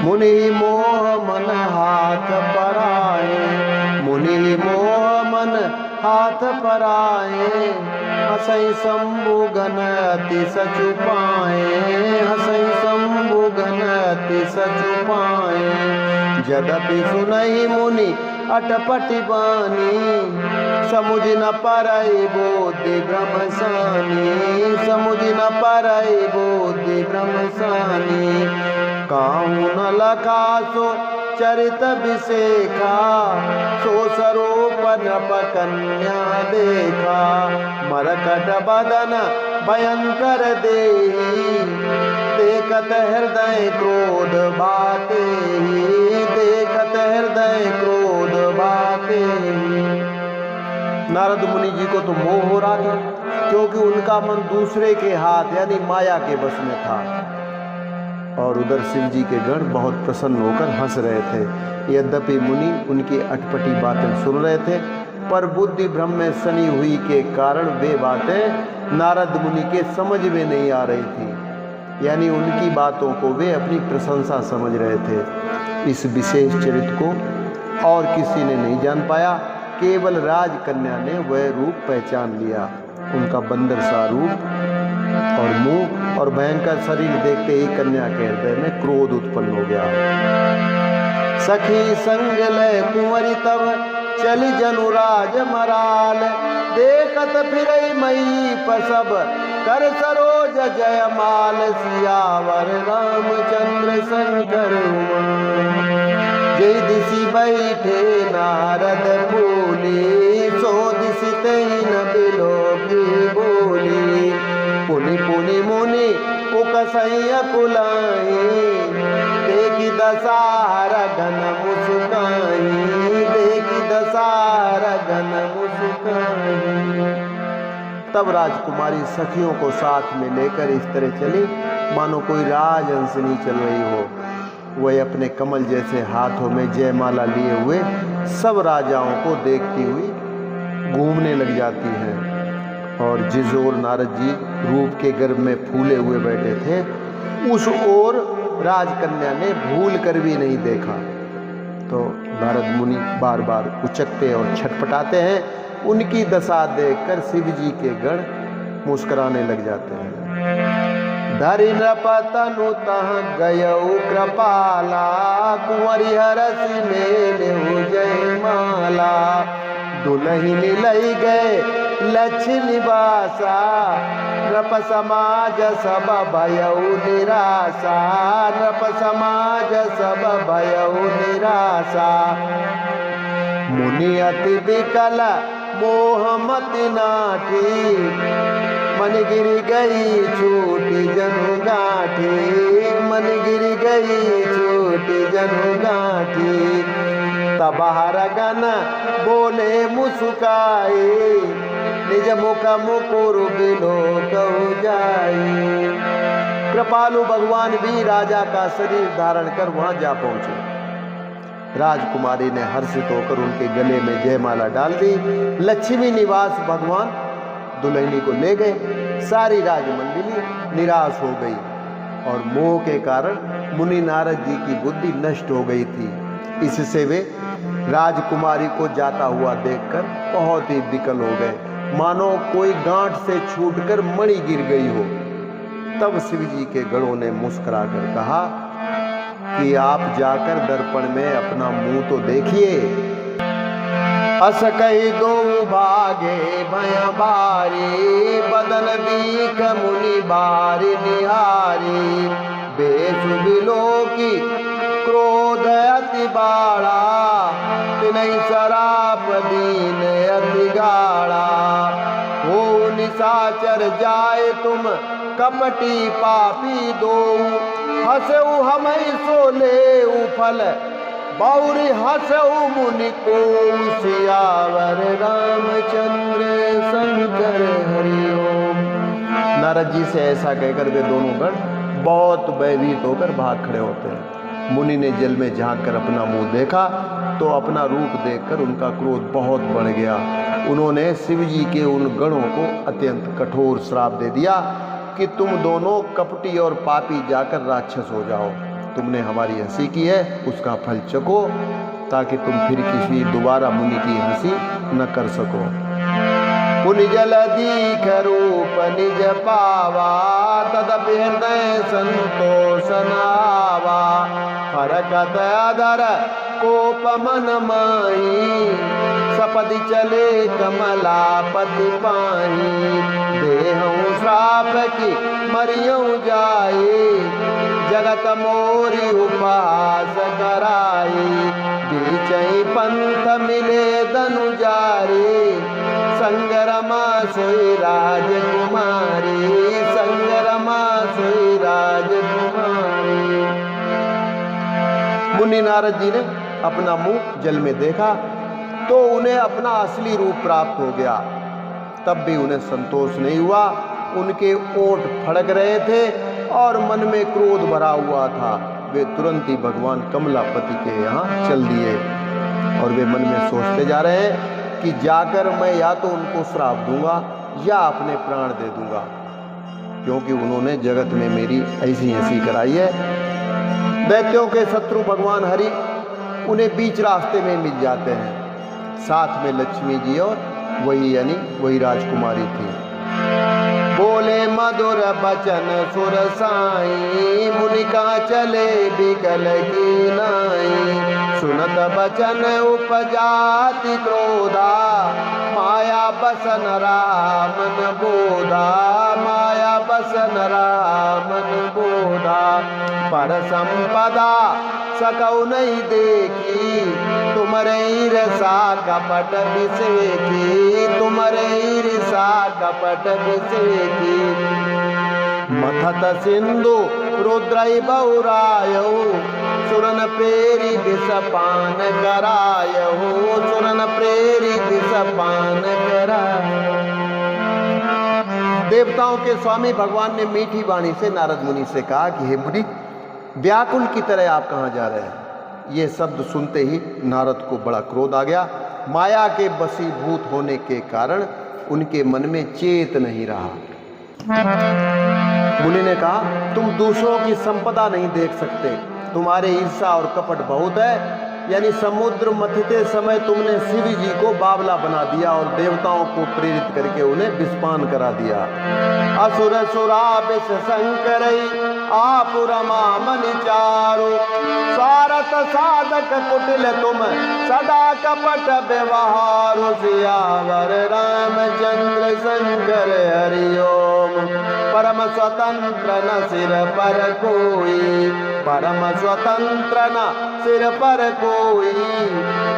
मुनि मोह मन हाथ पराए, मुनि मोह मन हाथ पराए, हसई शंभु गण अति सचु पाए, हसई शंभु गण अति सचु पाए। यद्यपि सुनहि मुनि अटपटि बानी, समुझ न परई बोधि ब्रह्म सानी, समुझ न परई बोधि ब्रह्म सानी। काहू न लखा सो चरित विशेखा, सो सरूप नृप कन्या देखा। मरकट बदन भयंकर देहि, देखत हृदय क्रोध बाते, देखत हृदय क्रोध बाते। नारद मुनि जी को तो मोह हो रहा था, क्योंकि उनका मन दूसरे के हाथ यानी माया के बस में था। और उधर शिव जी के गण बहुत प्रसन्न होकर हंस रहे थे। यद्यपि मुनि उनकी अटपटी बातें सुन रहे थे, पर बुद्धि भ्रम में सनी हुई के कारण वे बातें नारद मुनि के समझ में नहीं आ रही थी, यानी उनकी बातों को वे अपनी प्रशंसा समझ रहे थे। इस विशेष चरित्र को और किसी ने नहीं जान पाया, केवल राजकन्या ने वह रूप पहचान लिया। उनका बंदर सा रूप और मुंह और भयंकर शरीर देखते ही कन्या के हृदय में क्रोध उत्पन्न हो गया। सखी संग लय कुंवरी तब चली जनुराज मराल, देखत फिरई मई पसब कर सरोज जयमाल। सियावर रामचंद्र शंकर जय दिशि बैठे नारद फूली, सो दिशि तही न बिलो की बोली। पुनि पुनि मुनि उकसैया कुलाई, देखी दशहरा घन मुस्काई, देखी दशहरा घन मुस्काई। तब राजकुमारी सखियों को साथ में लेकर इस तरह चली मानो कोई राजहंसिनी चल रही हो। वह अपने कमल जैसे हाथों में जयमाला लिए हुए सब राजाओं को देखती हुई घूमने लग जाती हैं। और जिस ओर नारद जी रूप के गर्भ में फूले हुए बैठे थे, उस ओर राजकन्या ने भूल कर भी नहीं देखा। तो नारद मुनि बार बार उचकते और छटपटाते हैं। उनकी दशा देखकर शिव जी के गण मुस्कुराने लग जाते हैं। धरि नृपतनु तह गयऊ कृपाला, कुंवरी हरसि मेलेहु जयमाला। दुलहिन लई गए लक्ष्य निवासा, नृप समाज सब भयऊ निराशा, नृप समाज सब भयऊ निराशा। मुनि अति विकल मोह मति नाठी, मन गिर गई छूटी जनु गाठी, मन गिर गई छूटी जनु गाठी। तब हर गण बोले मुस्काई, निज मुख मुकुर बिलोक जाई। कृपालु भगवान भी राजा का शरीर धारण कर वहां जा पहुंचे। राजकुमारी ने हर्षित होकर उनके गले में जयमाला डाल दी। लक्ष्मी निवास भगवान दुल्हनी को ले गए। सारी राजमंडली निराश हो गई और मोह के कारण मुनि नारद जी की बुद्धि नष्ट हो गई थी। इससे वे राजकुमारी को जाता हुआ देखकर बहुत ही विकल हो गए, मानो कोई गांठ से छूटकर मणि गिर गई हो। तब शिव जी के गणों ने मुस्कुराकर कहा कि आप जाकर दर्पण में अपना मुंह तो देखिए। अस कही दो भागे भय बारी, बदन बीख मुनि बारी निहारी। बेस बिलो की क्रोध अति बाड़ा, तिनहि शराप दीन अति गाड़ा। हो निशाचर जाए तुम कपटी पापी दो, हंसऊ हमई सो ले फल बौरी हंसऊ मुनि को। सियावर रामचंद्र शंकर हरि ओम। नारद जी से ऐसा कहकर वे दोनों गण बहुत भयभीत होकर भाग खड़े होते हैं। मुनि ने जल में झांक कर अपना मुंह देखा तो अपना रूप देखकर उनका क्रोध बहुत बढ़ गया। उन्होंने शिव जी के उन गणों को अत्यंत कठोर श्राप दे दिया कि तुम दोनों कपटी और पापी जाकर राक्षस हो जाओ। तुमने हमारी हंसी की है उसका फल चखो, ताकि तुम फिर किसी दोबारा मुनि की हंसी न कर सको। पुनि जल दीख रूप निज पावा, तदपि हृदय संतोष नावा। फरकत अधर कोप मन माही, सपदि चले कमलापति पाही। देहु श्राप की मरियऊ जाए, जगत मोरी उपहास कराई। बीचई पंथ मिले धनुजारी, संगरमा सोई राजकुमारी। संगरमा सोई राजकुमारी। मुनि नारद जी ने अपना मुंह जल में देखा तो उन्हें अपना असली रूप प्राप्त हो गया। तब भी उन्हें संतोष नहीं हुआ। उनके ओंठ फड़क रहे थे और मन में क्रोध भरा हुआ था। वे तुरंत ही भगवान कमलापति के यहाँ चल दिए और वे मन में सोचते जा रहे हैं कि जाकर मैं या तो उनको श्राप दूंगा या अपने प्राण दे दूंगा, क्योंकि उन्होंने जगत में मेरी ऐसी हंसी कराई है। दैत्यों के शत्रु भगवान हरि उन्हें बीच रास्ते में मिल जाते हैं। साथ में लक्ष्मी जी और वही राजकुमारी थी। बोले मधुर बचन सुर साई, मुनि का चले बिकल की नाई। सुनत बचन उपजाति क्रोधा, माया बसन रामन बोधा। माया बसन रामन बोधा। पर संपदा सकौ नहीं देखी, तुमरे ईर्षा कपट विषेकी। तुमरे ईर्षा कपट विषेकी। मथत सिंधु रुद्रई बहुरायऊ, सुरन प्रेरी विषपान करायऊ। सुरन प्रेरी विषपान करायऊ। देवताओं के स्वामी भगवान ने मीठी वाणी से नारद मुनि से कहा कि हे मुनि, व्याकुल की तरह आप कहाँ जा रहे हैं। ये शब्द सुनते ही नारद को बड़ा क्रोध आ गया। माया के वशीभूत होने के कारण उनके मन में चेत नहीं रहा। मुनि ने कहा, तुम दूसरों की संपदा नहीं देख सकते, तुम्हारे ईर्षा और कपट बहुत है। यानी समुद्र मथते समय तुमने शिव जी को बावला बना दिया और देवताओं को प्रेरित करके उन्हें विषपान करा दिया। असुर सुरा विष संकरई, आप रमा मन चारो। स्वारथ साधक कुटिल तुम, सदा कपट व्यवहारो। सियावर रामचंद्र शंकर हरिओम। परम स्वतंत्र न सिर पर कोई, परम स्वतंत्र न सिर पर कोई।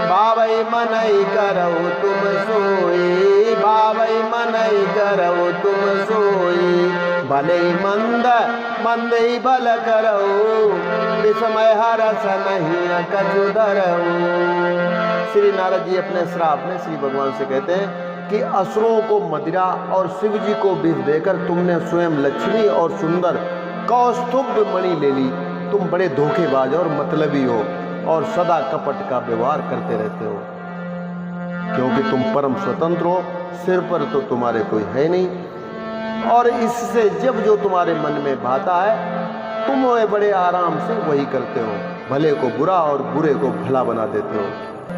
बावई मनई करऊ तुम सोई, बावई मनई करऊ तुम सोई। भले मंद मंद ही बल करऊ, विस्मय हरस नहीं कछु धरऊ। श्री नारद जी अपने श्राप में श्री भगवान से कहते हैं कि असुरों को मदिरा और शिव जी को विष देकर तुमने स्वयं लक्ष्मी और सुंदर कौस्तुभ मणि ले ली। तुम बड़े धोखेबाज और मतलबी हो और सदा कपट का व्यवहार करते रहते हो, क्योंकि तुम परम स्वतंत्र हो, सिर पर तो तुम्हारे कोई है नहीं। और इससे जब जो तुम्हारे मन में भाता है तुम वो बड़े आराम से वही करते हो। भले को बुरा और बुरे को भला बना देते हो।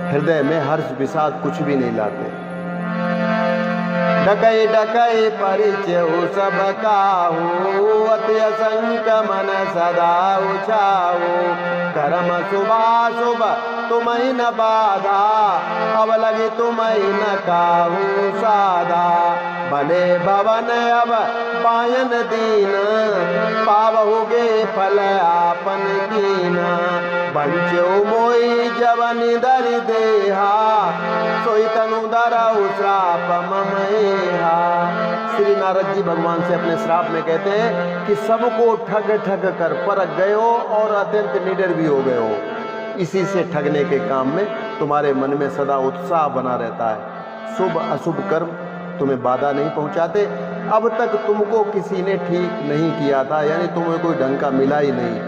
हृदय में हर्ष विषाद कुछ भी नहीं लाते। ढकई ढकई परिचय सब काहू, अति असंक मन सदा उछाऊ। कर्म शुभाशुभ तुम्हें न बाधा, अब लगे तुम्हें न काहू साधा। भले भवन अब पायन दीन, पावहुगे फल आपन कीना। बंचो मोई जवन दर देहा, सोई तनु धरऊ श्राप ममहा। श्री नारद जी भगवान से अपने श्राप में कहते हैं कि सबको ठग ठग कर परख गए हो और अत्यंत निडर भी हो गए हो। इसी से ठगने के काम में तुम्हारे मन में सदा उत्साह बना रहता है। शुभ अशुभ कर्म तुम्हें बाधा नहीं पहुंचाते। अब तक तुमको किसी ने ठीक नहीं किया था, यानी तुम्हें कोई ढंग का मिला ही नहीं,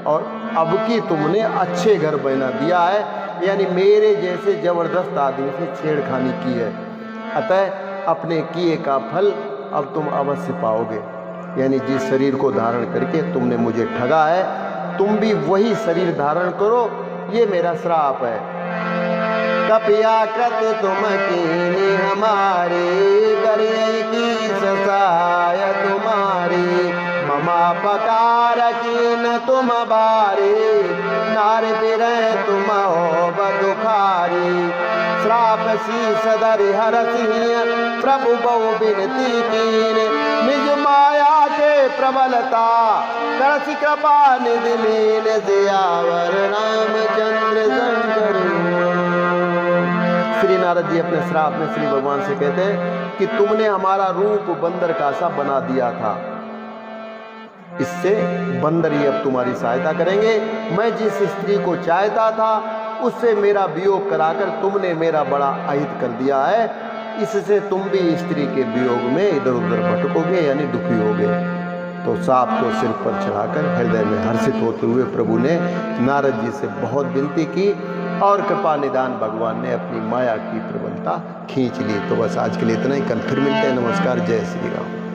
और अब की तुमने अच्छे घर बना दिया है, यानी मेरे जैसे जबरदस्त आदमी से छेड़खानी की है। अतः अपने किए का फल अब तुम अवश्य पाओगे। यानी जिस शरीर को धारण करके तुमने मुझे ठगा है, तुम भी वही शरीर धारण करो, ये मेरा श्राप है। कपिया कृत तुम कीनी हमारे, करिए की ससाय तुम्हारी, ममापकार कीन तुम बारे, नार बिरह तुम हो बदुखारी। श्राप शीस धरि हरसिंह प्रभु बहु बिनती कीन, निज माया के प्रबलता करसि कृपा निधि लीन, सियावर रामचंद्र शंकर। श्री नारद जी अपने श्राप में श्री भगवान से कहते हैं कि तुमने हमारा रूप बंदर का सा बना दिया था, इससे बंदर ही अब तुम्हारी सहायता करेंगे। मैं जिस स्त्री को चाहता था उससे मेरा वियोग कराकर तुमने मेरा बड़ा अहित कर दिया है, इससे तुम भी स्त्री के वियोग में इधर उधर भटकोगे यानी दुखी होगे। तो सांप को सिर पर चढ़ाकर हृदय में हर्षित होते हुए प्रभु ने नारद जी से बहुत विनती की और कृपा निदान भगवान ने अपनी माया की प्रबलता खींच ली। तो बस आज के लिए इतना ही, कल फिर मिलते हैं। नमस्कार, जय श्री राम।